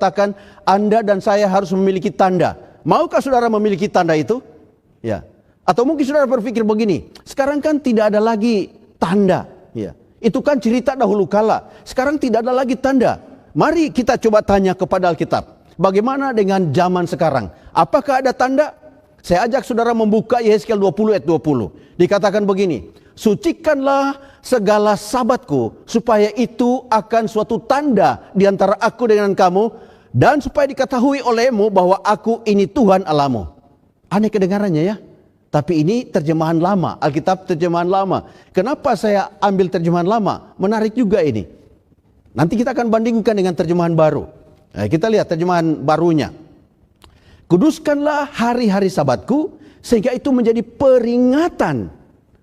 katakan Anda dan saya harus memiliki tanda. Maukah saudara memiliki tanda itu? Ya. Atau mungkin saudara berpikir begini, sekarang kan tidak ada lagi tanda. Ya. Itu kan cerita dahulu kala. Sekarang tidak ada lagi tanda. Mari kita coba tanya kepada Alkitab. Bagaimana dengan zaman sekarang? Apakah ada tanda? Saya ajak saudara membuka Yehezkiel 20 ayat 20. Dikatakan begini, sucikanlah segala sabatku, supaya itu akan suatu tanda di antara aku dengan kamu, dan supaya diketahui olehmu bahwa aku ini Tuhan Allahmu. Aneh kedengarannya ya, tapi ini terjemahan lama, Alkitab terjemahan lama. Kenapa saya ambil terjemahan lama? Menarik juga ini. Nanti kita akan bandingkan dengan terjemahan baru. Nah, kita lihat terjemahan barunya. Kuduskanlah hari-hari sabatku, sehingga itu menjadi peringatan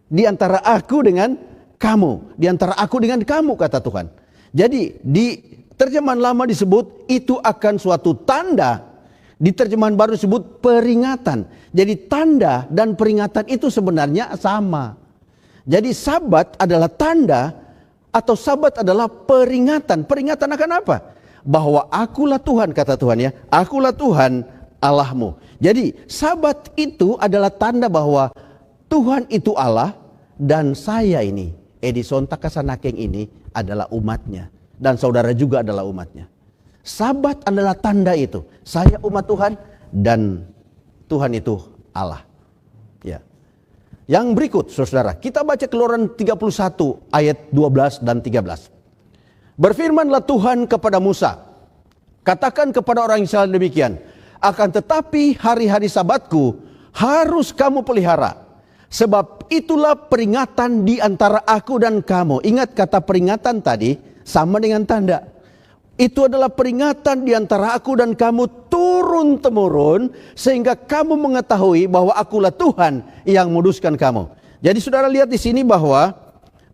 di antara aku dengan kamu. Di antara aku dengan kamu, kata Tuhan. Jadi di terjemahan lama disebut itu akan suatu tanda. Di terjemahan baru disebut peringatan. Jadi tanda dan peringatan itu sebenarnya sama. Jadi sabat adalah tanda atau sabat adalah peringatan. Peringatan akan apa? Bahwa akulah Tuhan, kata Tuhan ya. Akulah Tuhan Allahmu. Jadi sabat itu adalah tanda bahwa Tuhan itu Allah dan saya ini, Edison Takasanakeng ini adalah umatnya. Dan saudara juga adalah umatnya. Sabat adalah tanda itu. Saya umat Tuhan dan Tuhan itu Allah. Ya. Yang berikut saudara, kita baca Keluaran 31 ayat 12 dan 13. Berfirmanlah Tuhan kepada Musa, katakan kepada orang Israel demikian, akan tetapi hari-hari sabatku harus kamu pelihara. Sebab itulah peringatan di antara aku dan kamu. Ingat kata peringatan tadi sama dengan tanda. Itu adalah peringatan di antara aku dan kamu turun-temurun, sehingga kamu mengetahui bahwa akulah Tuhan yang menguduskan kamu. Jadi saudara lihat di sini bahwa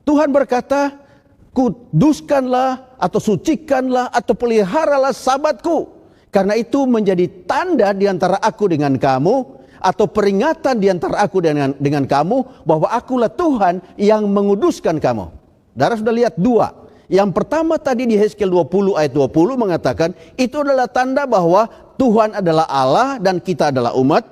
Tuhan berkata, kuduskanlah atau sucikanlah atau peliharalah sabatku. Karena itu menjadi tanda di antara aku dengan kamu, atau peringatan di antara aku dengan kamu, bahwa akulah Tuhan yang menguduskan kamu. Saudara sudah lihat dua. Yang pertama tadi di Yehezkiel 20 ayat 20 mengatakan itu adalah tanda bahwa Tuhan adalah Allah dan kita adalah umat.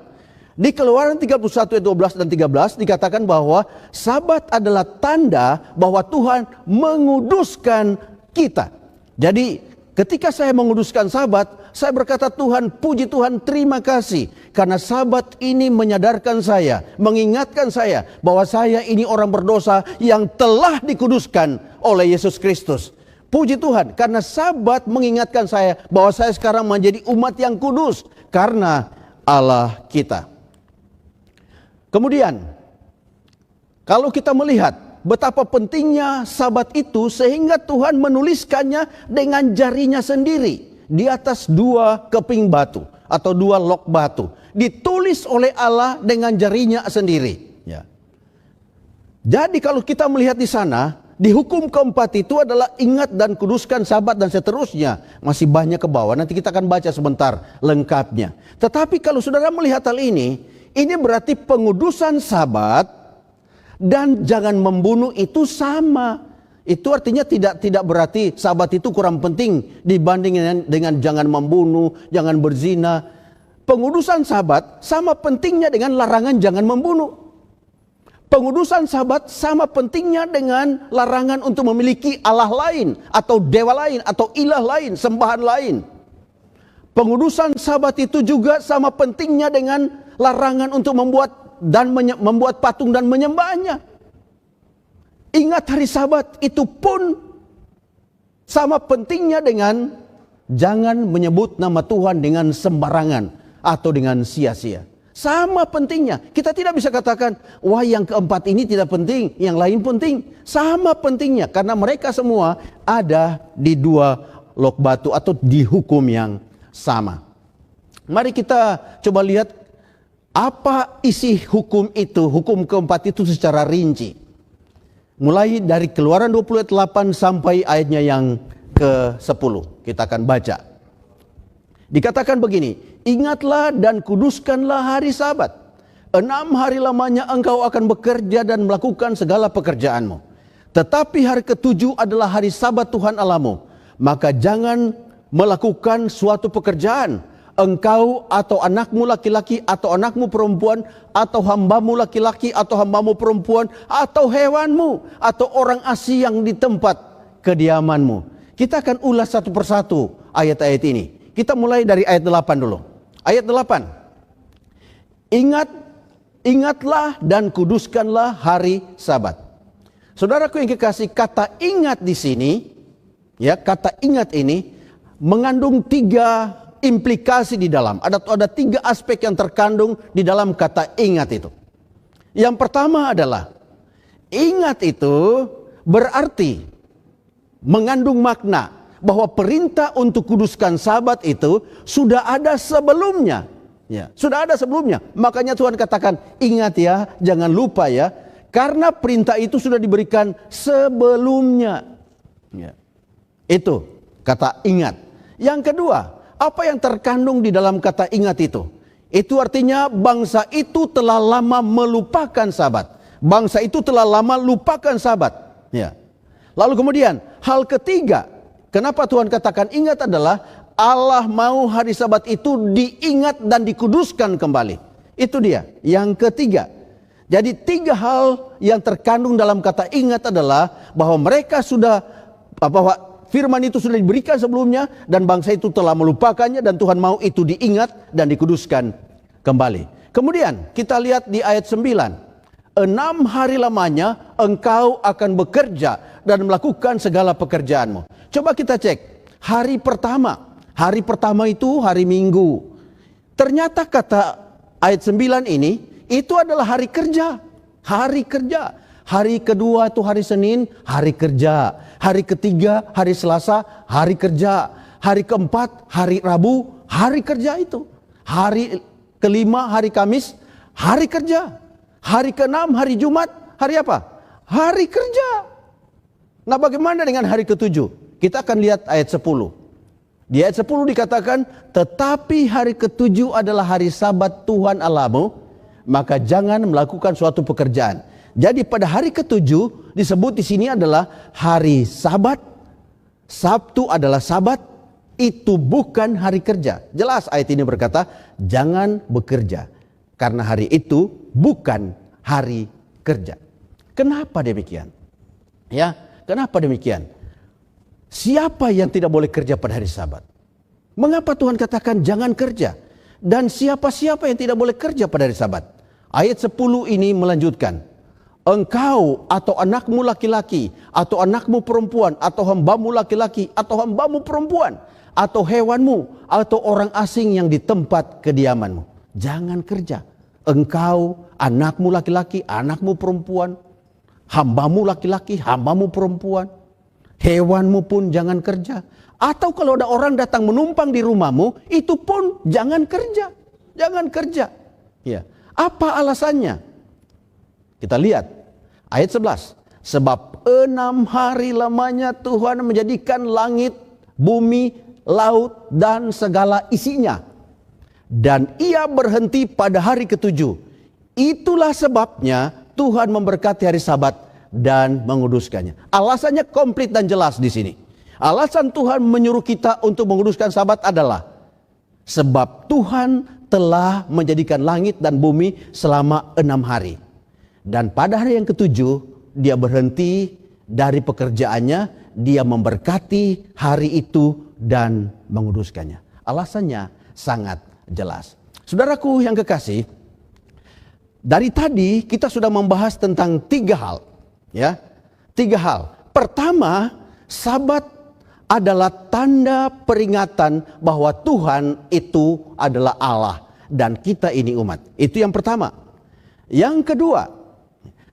Di Keluaran 31 ayat 12 dan 13 dikatakan bahwa sabat adalah tanda bahwa Tuhan menguduskan kita. Jadi ketika saya menguduskan sabat, saya berkata, Tuhan, puji Tuhan, terima kasih. Karena sabat ini menyadarkan saya, mengingatkan saya bahwa saya ini orang berdosa yang telah dikuduskan oleh Yesus Kristus. Puji Tuhan, karena sabat mengingatkan saya bahwa saya sekarang menjadi umat yang kudus karena Allah kita. Kemudian, kalau kita melihat betapa pentingnya sabat itu, sehingga Tuhan menuliskannya dengan jarinya sendiri di atas dua keping batu atau dua lok batu, ditulis oleh Allah dengan jarinya sendiri. Ya. Jadi kalau kita melihat di sana, di hukum keempat itu adalah ingat dan kuduskan sabat dan seterusnya. Masih banyak ke bawah, nanti kita akan baca sebentar lengkapnya. Tetapi kalau saudara melihat hal ini berarti pengudusan sabat dan jangan membunuh itu sama. Itu artinya tidak berarti sabat itu kurang penting dibanding dengan jangan membunuh, jangan berzina. Pengudusan sabat sama pentingnya dengan larangan jangan membunuh. Pengudusan sabat sama pentingnya dengan larangan untuk memiliki Allah lain atau dewa lain atau ilah lain, sembahan lain. Pengudusan sabat itu juga sama pentingnya dengan larangan untuk membuat patung dan menyembahnya. Ingat hari Sabat itu pun sama pentingnya dengan jangan menyebut nama Tuhan dengan sembarangan atau dengan sia-sia. Sama pentingnya. Kita tidak bisa katakan, wah yang keempat ini tidak penting, yang lain penting. Sama pentingnya karena mereka semua ada di dua lok batu atau di hukum yang sama. Mari kita coba lihat apa isi hukum itu, hukum keempat itu secara rinci. Mulai dari Keluaran 20 ayat 8 sampai ayatnya yang ke-10. Kita akan baca. Dikatakan begini, ingatlah dan kuduskanlah hari Sabat. 6 hari lamanya engkau akan bekerja dan melakukan segala pekerjaanmu. Tetapi hari ke-7 adalah hari Sabat Tuhan Allahmu. Maka jangan melakukan suatu pekerjaan, engkau atau anakmu laki-laki atau anakmu perempuan atau hambamu laki-laki atau hambamu perempuan atau hewanmu atau orang asing yang di tempat kediamanmu. Kita akan ulas satu persatu ayat-ayat ini. Kita mulai dari ayat 8 dulu. Ayat 8. Ingatlah dan kuduskanlah hari Sabat. Saudaraku yang kekasih, kata ingat di sini, ya, kata ingat ini mengandung 3 implikasi di dalam. Ada 3 aspek yang terkandung di dalam kata ingat itu. Yang pertama adalah ingat itu berarti mengandung makna bahwa perintah untuk kuduskan Sabat itu sudah ada sebelumnya. Ya, sudah ada sebelumnya. Makanya Tuhan katakan ingat ya, jangan lupa ya. Karena perintah itu sudah diberikan sebelumnya. Ya. Itu kata ingat. Yang kedua, apa yang terkandung di dalam kata ingat itu? Itu artinya bangsa itu telah lama melupakan Sabat. Bangsa itu telah lama lupakan Sabat. Ya. Lalu kemudian hal ketiga, kenapa Tuhan katakan ingat adalah Allah mau hari Sabat itu diingat dan dikuduskan kembali. Itu dia. Yang ketiga. Jadi 3 hal yang terkandung dalam kata ingat adalah bahwa mereka sudah, bahwa firman itu sudah diberikan sebelumnya dan bangsa itu telah melupakannya dan Tuhan mau itu diingat dan dikuduskan kembali. Kemudian kita lihat di ayat 9. 6 hari lamanya engkau akan bekerja dan melakukan segala pekerjaanmu. Coba kita cek. Hari pertama. Hari pertama itu hari Minggu. Ternyata kata ayat 9 ini itu adalah hari kerja. Hari kerja. Hari kedua itu hari Senin, hari kerja. Hari ketiga, hari Selasa, hari kerja. Hari keempat, hari Rabu, hari kerja itu. Hari kelima, hari Kamis, hari kerja. Hari keenam, hari Jumat, hari apa? Hari kerja. Nah, bagaimana dengan hari ketujuh? Kita akan lihat ayat 10. Di ayat 10 dikatakan, tetapi hari ketujuh adalah hari Sabat Tuhan Allahmu, maka jangan melakukan suatu pekerjaan. Jadi pada hari ketujuh disebut di sini adalah hari Sabat. Sabtu adalah Sabat, itu bukan hari kerja. Jelas ayat ini berkata jangan bekerja karena hari itu bukan hari kerja. Kenapa demikian? Ya, kenapa demikian? Siapa yang tidak boleh kerja pada hari Sabat? Mengapa Tuhan katakan jangan kerja? Dan siapa-siapa yang tidak boleh kerja pada hari Sabat? Ayat 10 ini melanjutkan. Engkau atau anakmu laki-laki, atau anakmu perempuan, atau hambamu laki-laki, atau hambamu perempuan, atau hewanmu, atau orang asing yang di tempat kediamanmu. Jangan kerja. Engkau, anakmu laki-laki, anakmu perempuan, hambamu laki-laki, hambamu perempuan, hewanmu pun jangan kerja. Atau kalau ada orang datang menumpang di rumahmu, itu pun jangan kerja. Jangan kerja. Ya. Apa alasannya? Kita lihat ayat 11. Sebab 6 hari lamanya Tuhan menjadikan langit, bumi, laut dan segala isinya. Dan ia berhenti pada hari ketujuh. Itulah sebabnya Tuhan memberkati hari Sabat dan menguduskannya. Alasannya komplit dan jelas di sini. Alasan Tuhan menyuruh kita untuk menguduskan Sabat adalah sebab Tuhan telah menjadikan langit dan bumi selama 6 hari. Dan pada hari yang ketujuh dia berhenti dari pekerjaannya, dia memberkati hari itu dan menguduskannya. Alasannya sangat jelas. Saudaraku yang kekasih, dari tadi kita sudah membahas tentang 3 hal. Ya, 3 hal. Pertama, Sabat adalah tanda peringatan bahwa Tuhan itu adalah Allah dan kita ini umat. Itu yang pertama. Yang kedua,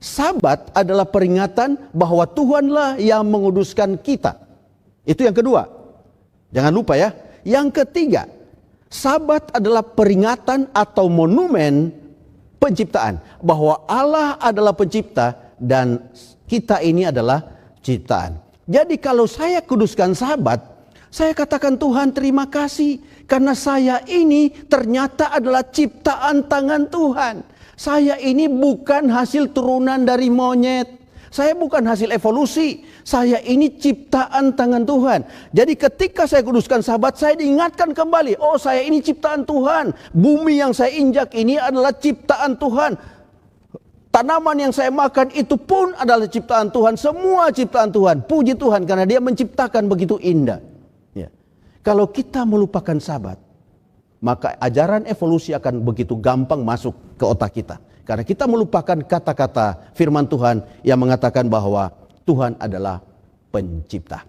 Sabat adalah peringatan bahwa Tuhanlah yang menguduskan kita. Itu yang kedua. Jangan lupa ya. Yang ketiga, Sabat adalah peringatan atau monumen penciptaan. Bahwa Allah adalah pencipta dan kita ini adalah ciptaan. Jadi kalau saya kuduskan Sabat, saya katakan Tuhan terima kasih. Karena saya ini ternyata adalah ciptaan tangan Tuhan. Saya ini bukan hasil turunan dari monyet. Saya bukan hasil evolusi. Saya ini ciptaan tangan Tuhan. Jadi ketika saya kuduskan Sabat, saya diingatkan kembali. Oh, saya ini ciptaan Tuhan. Bumi yang saya injak ini adalah ciptaan Tuhan. Tanaman yang saya makan itu pun adalah ciptaan Tuhan. Semua ciptaan Tuhan. Puji Tuhan karena Dia menciptakan begitu indah. Ya. Kalau kita melupakan Sabat, maka ajaran evolusi akan begitu gampang masuk ke otak kita. Karena kita melupakan kata-kata firman Tuhan yang mengatakan bahwa Tuhan adalah pencipta.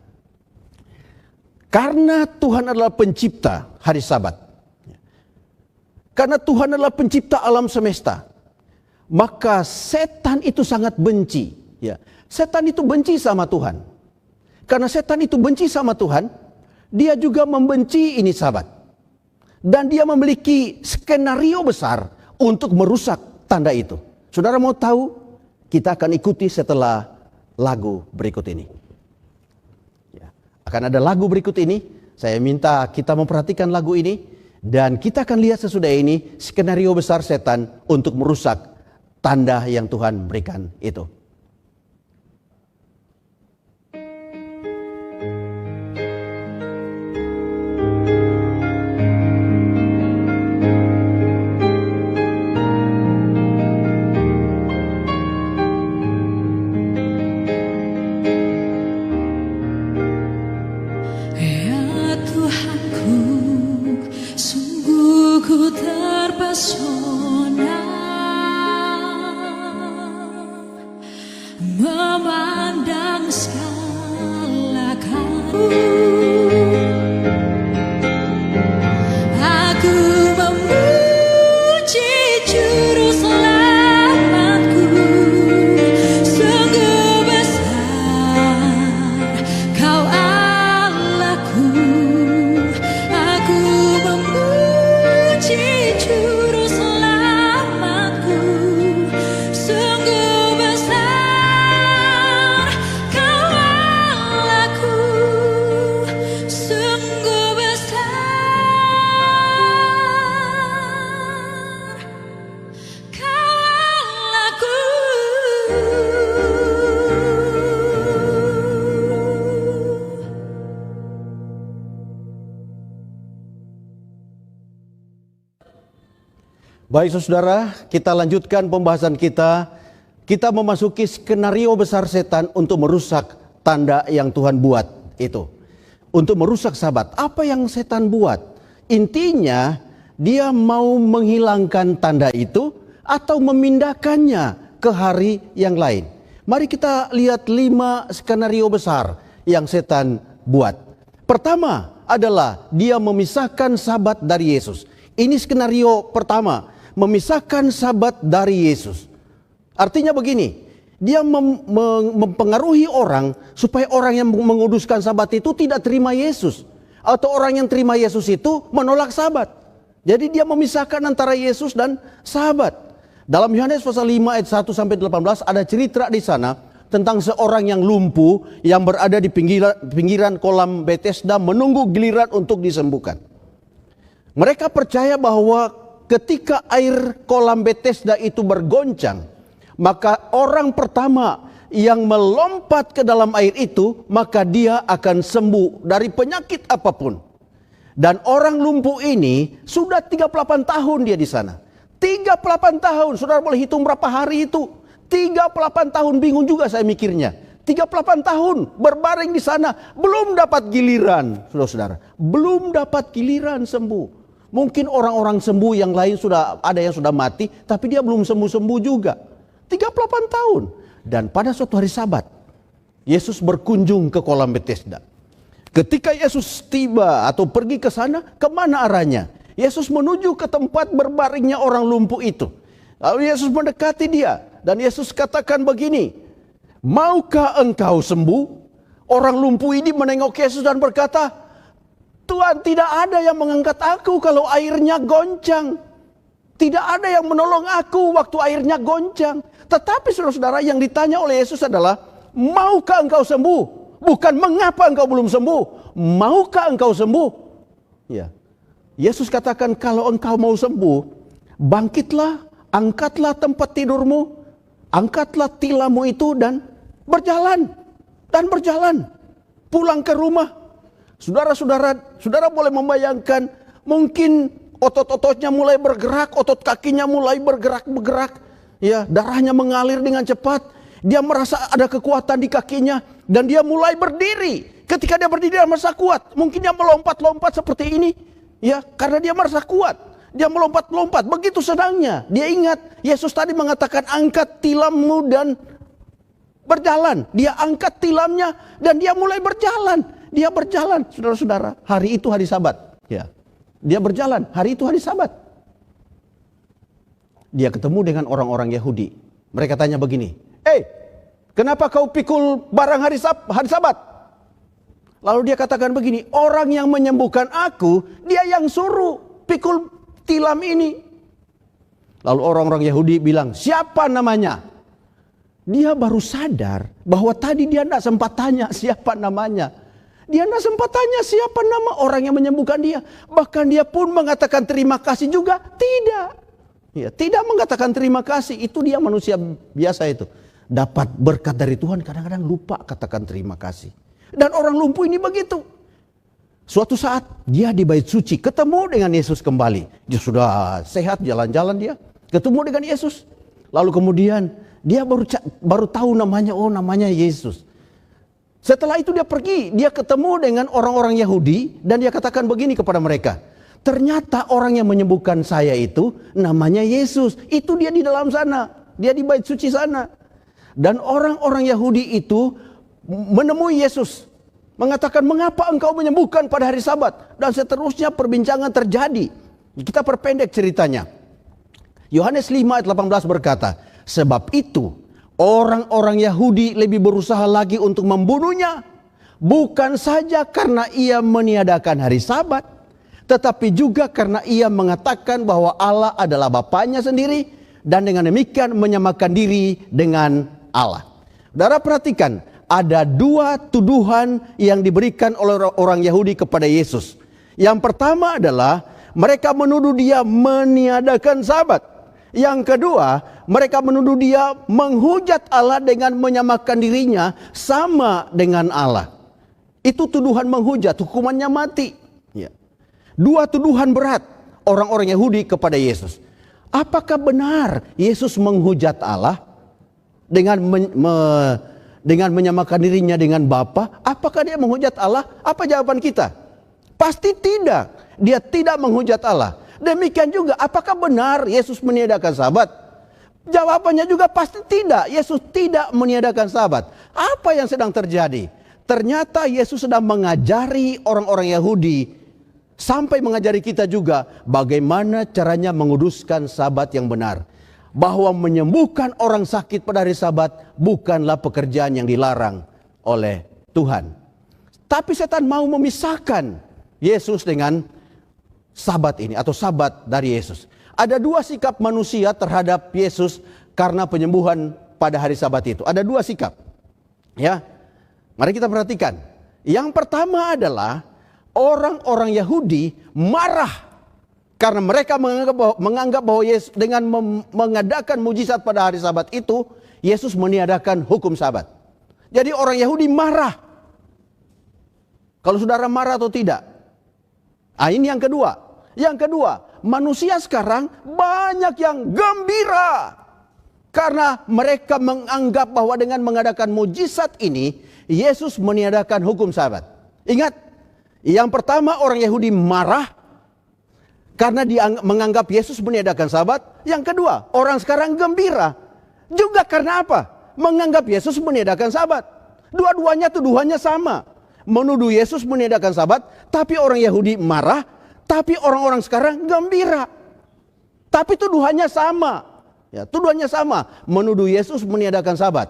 Karena Tuhan adalah pencipta hari Sabat. Karena Tuhan adalah pencipta alam semesta. Maka setan itu sangat benci. Ya. Setan itu benci sama Tuhan. Karena setan itu benci sama Tuhan, dia juga membenci ini Sabat. Dan dia memiliki skenario besar untuk merusak tanda itu. Saudara mau tahu? Kita akan ikuti setelah lagu berikut ini. Ya. Akan ada lagu berikut ini. Saya minta kita memperhatikan lagu ini. Dan kita akan lihat sesudah ini skenario besar setan untuk merusak tanda yang Tuhan berikan itu. Baik saudara, kita lanjutkan pembahasan kita. Kita memasuki skenario besar setan untuk merusak tanda yang Tuhan buat itu. Untuk merusak Sabat. Apa yang setan buat? Intinya dia mau menghilangkan tanda itu atau memindahkannya ke hari yang lain. Mari kita lihat 5 skenario besar yang setan buat. Pertama adalah dia memisahkan Sabat dari Yesus. Ini skenario pertama. Memisahkan Sabat dari Yesus. Artinya begini, dia mempengaruhi orang supaya orang yang menguduskan Sabat itu tidak terima Yesus. Atau orang yang terima Yesus itu menolak Sabat. Jadi dia memisahkan antara Yesus dan Sabat. Dalam Yohanes pasal 5 ayat 1 sampai 18 ada cerita di sana tentang seorang yang lumpuh yang berada di pinggiran kolam Bethesda menunggu giliran untuk disembuhkan. Mereka percaya bahwa ketika air kolam Bethesda itu bergoncang, maka orang pertama yang melompat ke dalam air itu, maka dia akan sembuh dari penyakit apapun. Dan orang lumpuh ini sudah 38 tahun dia di sana. 38 tahun, saudara boleh hitung berapa hari itu. 38 tahun, bingung juga saya mikirnya. 38 tahun berbaring di sana, belum dapat giliran, saudara-saudara. Belum dapat giliran sembuh. Mungkin orang-orang sembuh yang lain sudah ada yang sudah mati, tapi dia belum sembuh-sembuh juga. 38 tahun. Dan pada suatu hari Sabat, Yesus berkunjung ke kolam Bethesda. Ketika Yesus tiba atau pergi ke sana, kemana arahnya? Yesus menuju ke tempat berbaringnya orang lumpuh itu. Lalu Yesus mendekati dia. Dan Yesus katakan begini, maukah engkau sembuh? Orang lumpuh ini menengok Yesus dan berkata, Tuhan, tidak ada yang mengangkat aku kalau airnya goncang. Tidak ada yang menolong aku waktu airnya goncang. Tetapi saudara-saudara, yang ditanya oleh Yesus adalah, maukah engkau sembuh? Bukan mengapa engkau belum sembuh. Maukah engkau sembuh? Ya. Yesus katakan, kalau engkau mau sembuh, bangkitlah, angkatlah tempat tidurmu, angkatlah tilammu itu dan Berjalan dan berjalan. Pulang ke rumah. Saudara boleh membayangkan, mungkin otot-ototnya mulai bergerak, otot kakinya mulai bergerak. Ya, darahnya mengalir dengan cepat. Dia merasa ada kekuatan di kakinya dan dia mulai berdiri. Ketika dia berdiri dia merasa kuat. Mungkin dia melompat-lompat seperti ini. Ya, karena dia merasa kuat. Dia melompat-lompat. Begitu senangnya. Dia ingat Yesus tadi mengatakan angkat tilammu dan berjalan. Dia angkat tilamnya dan dia mulai berjalan. Dia berjalan, saudara-saudara. Hari itu hari Sabat. Ya. Dia berjalan. Hari itu hari Sabat. Dia ketemu dengan orang-orang Yahudi. Mereka tanya begini, kenapa kau pikul barang hari Sabat? Lalu dia katakan begini, orang yang menyembuhkan aku, dia yang suruh pikul tilam ini. Lalu orang-orang Yahudi bilang, siapa namanya? Dia baru sadar bahwa tadi dia tidak sempat tanya siapa namanya. Dia tidak sempat tanya siapa nama orang yang menyembuhkan dia. Bahkan dia pun mengatakan terima kasih juga. Tidak. Ya, tidak mengatakan terima kasih. Itu dia manusia biasa itu. Dapat berkat dari Tuhan kadang-kadang lupa katakan terima kasih. Dan orang lumpuh ini begitu. Suatu saat dia di bait suci ketemu dengan Yesus kembali. Dia sudah sehat jalan-jalan dia. Ketemu dengan Yesus. Lalu kemudian dia baru tahu namanya. Oh, namanya Yesus. Setelah itu dia pergi. Dia ketemu dengan orang-orang Yahudi. Dan dia katakan begini kepada mereka. Ternyata orang yang menyembuhkan saya itu namanya Yesus. Itu dia di dalam sana. Dia di bait suci sana. Dan orang-orang Yahudi itu menemui Yesus. Mengatakan mengapa engkau menyembuhkan pada hari Sabat. Dan seterusnya perbincangan terjadi. Kita perpendek ceritanya. Yohanes 5 ayat 18 berkata. Sebab itu orang-orang Yahudi lebih berusaha lagi untuk membunuhnya. Bukan saja karena ia meniadakan hari Sabat. Tetapi juga karena ia mengatakan bahwa Allah adalah Bapanya sendiri. Dan dengan demikian menyamakan diri dengan Allah. Saudara perhatikan. Ada dua tuduhan yang diberikan oleh orang Yahudi kepada Yesus. Yang pertama adalah mereka menuduh dia meniadakan Sabat. Yang kedua, mereka menuduh dia menghujat Allah dengan menyamakan dirinya sama dengan Allah. Itu tuduhan menghujat, hukumannya mati. Ya. Dua tuduhan berat orang-orang Yahudi kepada Yesus. Apakah benar Yesus menghujat Allah dengan menyamakan dirinya dengan Bapa? Apakah dia menghujat Allah? Apa jawaban kita? Pasti tidak. Dia tidak menghujat Allah. Demikian juga, apakah benar Yesus meniadakan Sabat? Jawabannya juga pasti tidak. Yesus tidak meniadakan Sabat. Apa yang sedang terjadi? Ternyata Yesus sedang mengajari orang-orang Yahudi, sampai mengajari kita juga bagaimana caranya menguduskan Sabat yang benar. Bahwa menyembuhkan orang sakit pada hari Sabat bukanlah pekerjaan yang dilarang oleh Tuhan. Tapi setan mau memisahkan Yesus dengan Sabat ini atau Sabat dari Yesus. Ada dua sikap manusia terhadap Yesus karena penyembuhan pada hari Sabat itu. Ada dua sikap. Ya. Mari kita perhatikan. Yang pertama adalah orang-orang Yahudi marah karena mereka menganggap bahwa Yesus dengan mengadakan mujizat pada hari Sabat itu, Yesus meniadakan hukum Sabat. Jadi orang Yahudi marah. Kalau saudara marah atau tidak? Ini yang kedua. Yang kedua, manusia sekarang banyak yang gembira. Karena mereka menganggap bahwa dengan mengadakan mujizat ini, Yesus meniadakan hukum Sabat. Ingat, yang pertama orang Yahudi marah karena dia menganggap Yesus meniadakan Sabat. Yang kedua, orang sekarang gembira. Juga karena apa? Menganggap Yesus meniadakan Sabat. Dua-duanya tuduhannya sama. Menuduh Yesus meniadakan Sabat, tapi orang Yahudi marah, tapi orang-orang sekarang gembira. Tapi tuduhannya sama. Ya, tuduhannya sama, menuduh Yesus meniadakan Sabat.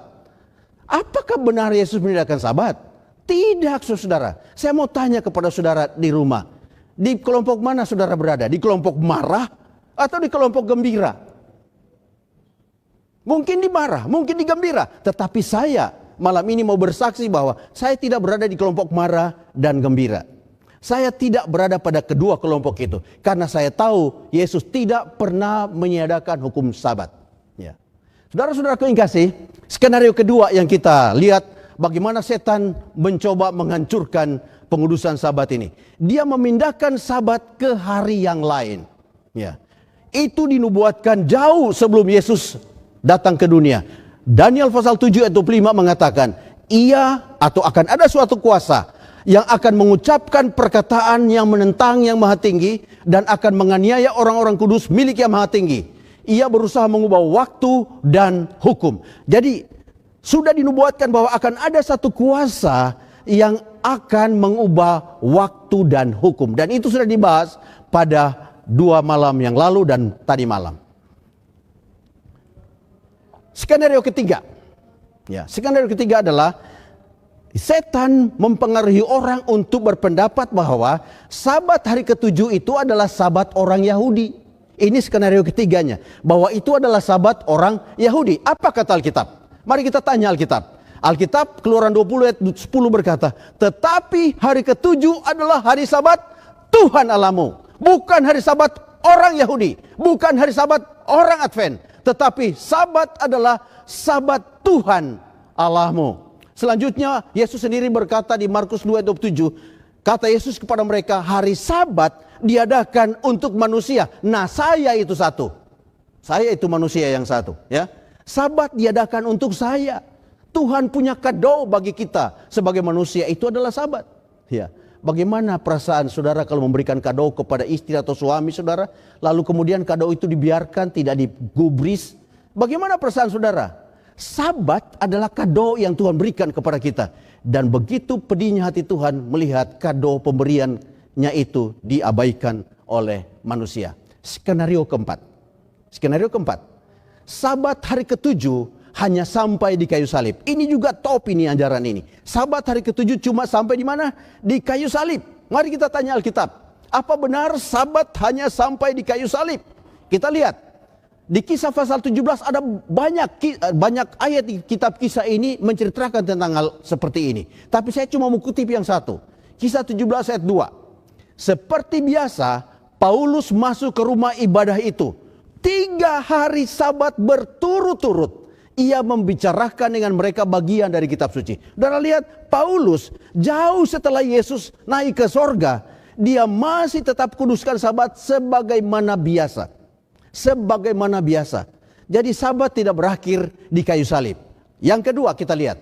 Apakah benar Yesus meniadakan Sabat? Tidak, saudara. Saya mau tanya kepada saudara di rumah. Di kelompok mana saudara berada? Di kelompok marah atau di kelompok gembira? Mungkin di marah, mungkin di gembira. Tetapi saya malam ini mau bersaksi bahwa saya tidak berada di kelompok marah dan gembira. Saya tidak berada pada kedua kelompok itu. Karena saya tahu Yesus tidak pernah meniadakan hukum Sabat. Ya. Saudara-saudaraku yang kasih, skenario kedua yang kita lihat bagaimana setan mencoba menghancurkan pengudusan Sabat ini. Dia memindahkan Sabat ke hari yang lain. Ya. Itu dinubuatkan jauh sebelum Yesus datang ke dunia. Daniel pasal 7 ayat 25 mengatakan, ia atau akan ada suatu kuasa yang akan mengucapkan perkataan yang menentang yang maha tinggi dan akan menganiaya orang-orang kudus milik yang maha tinggi. Ia berusaha mengubah waktu dan hukum. Jadi sudah dinubuatkan bahwa akan ada satu kuasa yang akan mengubah waktu dan hukum. Dan itu sudah dibahas pada 2 malam yang lalu dan tadi malam. Skenario ketiga. Ya, skenario ketiga adalah setan mempengaruhi orang untuk berpendapat bahwa Sabat hari ke-7 itu adalah Sabat orang Yahudi. Ini skenario ketiganya, bahwa itu adalah Sabat orang Yahudi. Apa kata Alkitab? Mari kita tanya Alkitab. Alkitab Keluaran 20 ayat 10 berkata, tetapi hari ke-7 adalah hari Sabat Tuhan Allahmu. Bukan hari Sabat orang Yahudi, bukan hari Sabat orang Advent, tetapi Sabat adalah Sabat Tuhan Allahmu. Selanjutnya Yesus sendiri berkata di Markus 2 ayat 27, kata Yesus kepada mereka, hari Sabat diadakan untuk manusia. Nah, saya itu satu. Saya itu manusia yang satu, ya. Sabat diadakan untuk saya. Tuhan punya kado bagi kita sebagai manusia, itu adalah Sabat. Ya. Bagaimana perasaan saudara kalau memberikan kado kepada istri atau suami saudara, lalu kemudian kado itu dibiarkan, tidak digubris? Bagaimana perasaan saudara? Sabat adalah kado yang Tuhan berikan kepada kita. Dan begitu pedihnya hati Tuhan melihat kado pemberiannya itu diabaikan oleh manusia. Skenario keempat. Sabat hari ke-7 hanya sampai di kayu salib. Ini juga top ini ajaran ini. Sabat hari ke-7 cuma sampai di mana? Di kayu salib. Mari kita tanya Alkitab. Apa benar Sabat hanya sampai di kayu salib? Kita lihat. Di Kisah pasal 17 ada banyak ayat di kitab Kisah ini menceritakan tentang hal seperti ini. Tapi saya cuma mau kutip yang satu. Kisah 17 ayat 2. Seperti biasa, Paulus masuk ke rumah ibadah itu. 3 hari Sabat berturut-turut. Ia membicarakan dengan mereka bagian dari kitab suci. Dan lihat, Paulus jauh setelah Yesus naik ke sorga, dia masih tetap kuduskan Sabat sebagaimana biasa. Jadi Sabat tidak berakhir di kayu salib. Yang kedua kita lihat.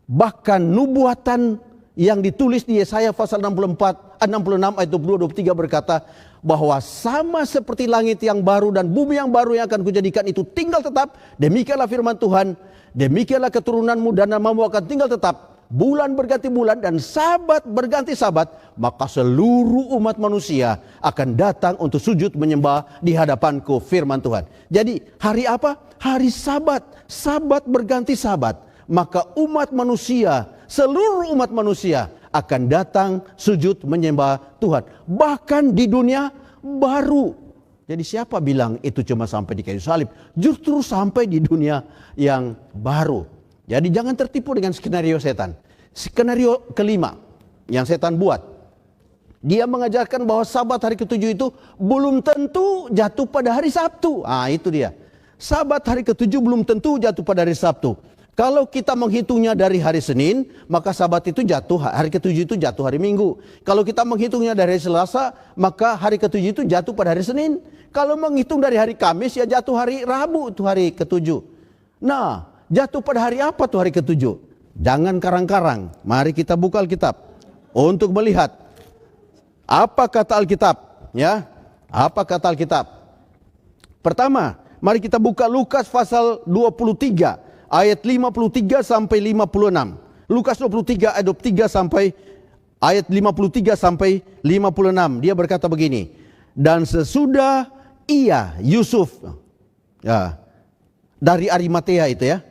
Bahkan nubuatan yang ditulis di Yesaya pasal 66 ayat 22-23 berkata bahwa sama seperti langit yang baru dan bumi yang baru yang akan kujadikan itu tinggal tetap, demikianlah firman Tuhan, demikianlah keturunanmu dan namamu akan tinggal tetap. Bulan berganti bulan dan Sabat berganti Sabat, maka seluruh umat manusia akan datang untuk sujud menyembah di hadapanku, firman Tuhan. Jadi hari apa? Hari Sabat. Sabat berganti Sabat, maka umat manusia, seluruh umat manusia akan datang sujud menyembah Tuhan. Bahkan di dunia baru. Jadi siapa bilang itu cuma sampai di kayu salib? Justru sampai di dunia yang baru. Jadi jangan tertipu dengan skenario setan. Skenario kelima yang setan buat. Dia mengajarkan bahwa Sabat hari ke-7 itu belum tentu jatuh pada hari Sabtu. Itu dia. Sabat hari ke-7 belum tentu jatuh pada hari Sabtu. Kalau kita menghitungnya dari hari Senin, maka Sabat itu jatuh, hari ke-7 itu jatuh hari Minggu. Kalau kita menghitungnya dari hari Selasa, maka hari ke-7 itu jatuh pada hari Senin. Kalau menghitung dari hari Kamis, ya jatuh hari Rabu, itu hari ke-7. Nah, jatuh pada hari apa tuh hari ke-7? Jangan karang-karang. Mari kita buka Alkitab untuk melihat apa kata Alkitab, ya. Apa kata Alkitab? Pertama, mari kita buka Lukas pasal 23 ayat 53 sampai 56. Lukas 23 ayat 23 sampai ayat 53 sampai 56. Dia berkata begini. Dan sesudah ia Yusuf, ya, dari Arimatea itu ya.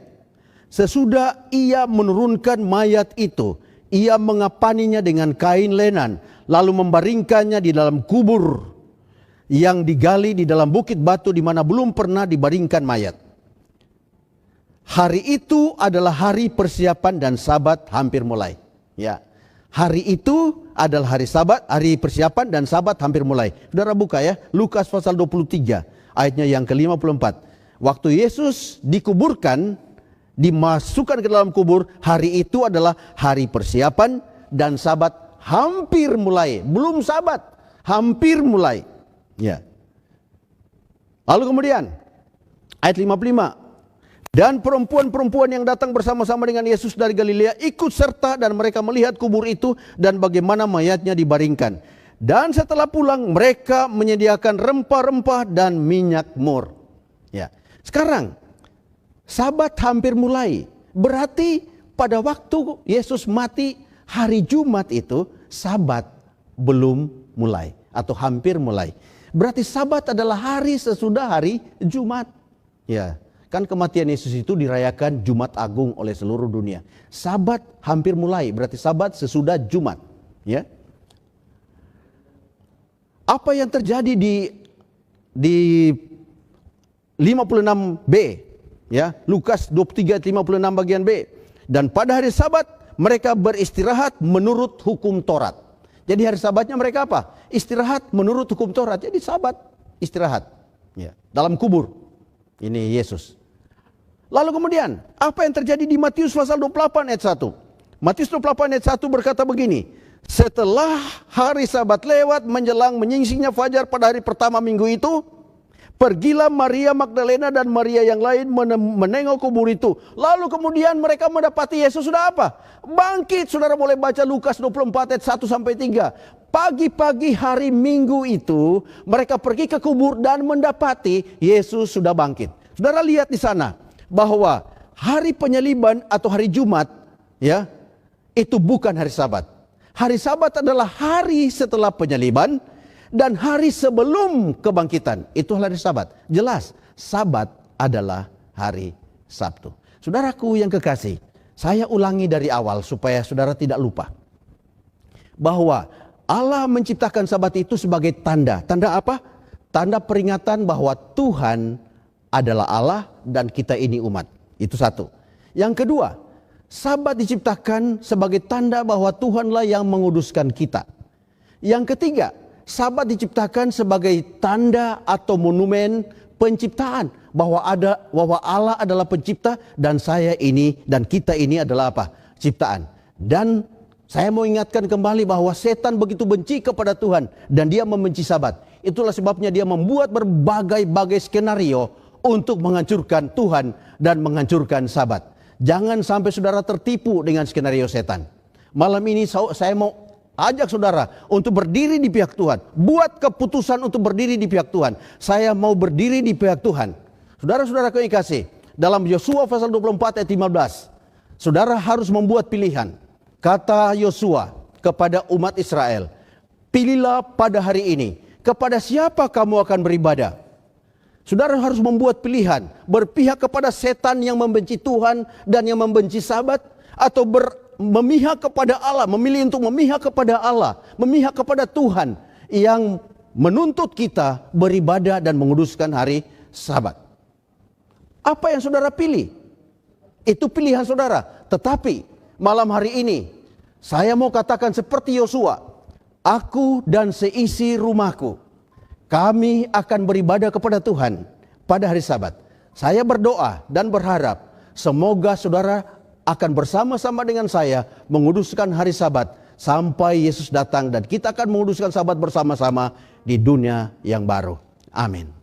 Sesudah ia menurunkan mayat itu, ia mengapaninya dengan kain lenan, lalu membaringkannya di dalam kubur yang digali di dalam bukit batu di mana belum pernah dibaringkan mayat. Hari itu adalah hari persiapan dan Sabat hampir mulai. Ya, hari itu adalah hari Sabat, hari persiapan dan Sabat hampir mulai. Saudara buka ya, Lukas pasal 23 ayatnya yang ke-54. Waktu Yesus dikuburkan, dimasukkan ke dalam kubur, hari itu adalah hari persiapan dan Sabat hampir mulai. Belum Sabat, hampir mulai. Ya. Lalu kemudian ayat 55. Dan perempuan-perempuan yang datang bersama-sama dengan Yesus dari Galilea ikut serta dan mereka melihat kubur itu dan bagaimana mayatnya dibaringkan. Dan setelah pulang mereka menyediakan rempah-rempah dan minyak mur. Ya. Sekarang Sabat hampir mulai. Berarti pada waktu Yesus mati hari Jumat itu Sabat belum mulai atau hampir mulai. Berarti Sabat adalah hari sesudah hari Jumat. Ya. Kan kematian Yesus itu dirayakan Jumat Agung oleh seluruh dunia. Sabat hampir mulai, berarti Sabat sesudah Jumat. Ya. Apa yang terjadi di 56b, ya, Lukas 23 ayat 56 bagian B. Dan pada hari Sabat mereka beristirahat menurut hukum Taurat. Jadi hari Sabatnya mereka apa? Istirahat menurut hukum Taurat. Jadi Sabat istirahat. Ya, dalam kubur. Ini Yesus. Lalu kemudian, apa yang terjadi di Matius pasal 28 ayat 1? Matius 28 ayat 1 berkata begini. Setelah hari Sabat lewat menjelang menyingsingnya fajar pada hari pertama minggu itu, pergilah Maria Magdalena dan Maria yang lain menengok kubur itu. Lalu kemudian mereka mendapati Yesus sudah apa? Bangkit. Saudara boleh baca Lukas 24 ayat 1 sampai 3. Pagi-pagi hari Minggu itu mereka pergi ke kubur dan mendapati Yesus sudah bangkit. Saudara lihat di sana bahwa hari penyaliban atau hari Jumat, ya, itu bukan hari Sabat. Hari Sabat adalah hari setelah penyaliban dan hari sebelum kebangkitan. Itu hari Sabat. Jelas, Sabat adalah hari Sabtu. Saudaraku yang kekasih, saya ulangi dari awal supaya saudara tidak lupa. Bahwa Allah menciptakan Sabat itu sebagai tanda. Tanda apa? Tanda peringatan bahwa Tuhan adalah Allah dan kita ini umat. Itu satu. Yang kedua, Sabat diciptakan sebagai tanda bahwa Tuhanlah yang menguduskan kita. Yang ketiga, Sabat diciptakan sebagai tanda atau monumen penciptaan bahwa Allah adalah pencipta dan saya ini dan kita ini adalah apa? Ciptaan. Dan saya mau ingatkan kembali bahwa setan begitu benci kepada Tuhan dan dia membenci Sabat. Itulah sebabnya dia membuat berbagai-bagai skenario untuk menghancurkan Tuhan dan menghancurkan Sabat. Jangan sampai saudara tertipu dengan skenario setan. Malam ini saya mau ajak saudara untuk berdiri di pihak Tuhan. Buat keputusan untuk berdiri di pihak Tuhan. Saya mau berdiri di pihak Tuhan. Saudara-saudara yang kasih, dalam Yosua pasal 24 ayat 15, saudara harus membuat pilihan. Kata Yosua kepada umat Israel, pilihlah pada hari ini kepada siapa kamu akan beribadah. Saudara harus membuat pilihan, berpihak kepada setan yang membenci Tuhan dan yang membenci Sabat, atau memihak kepada Allah, memilih untuk memihak kepada Allah, memihak kepada Tuhan yang menuntut kita beribadah dan menguduskan hari Sabat. Apa yang saudara pilih? Itu pilihan saudara. Tetapi malam hari ini saya mau katakan seperti Yosua, aku dan seisi rumahku, kami akan beribadah kepada Tuhan pada hari Sabat. Saya berdoa dan berharap semoga saudara akan bersama-sama dengan saya menguduskan hari Sabat sampai Yesus datang dan kita akan menguduskan Sabat bersama-sama di dunia yang baru. Amin.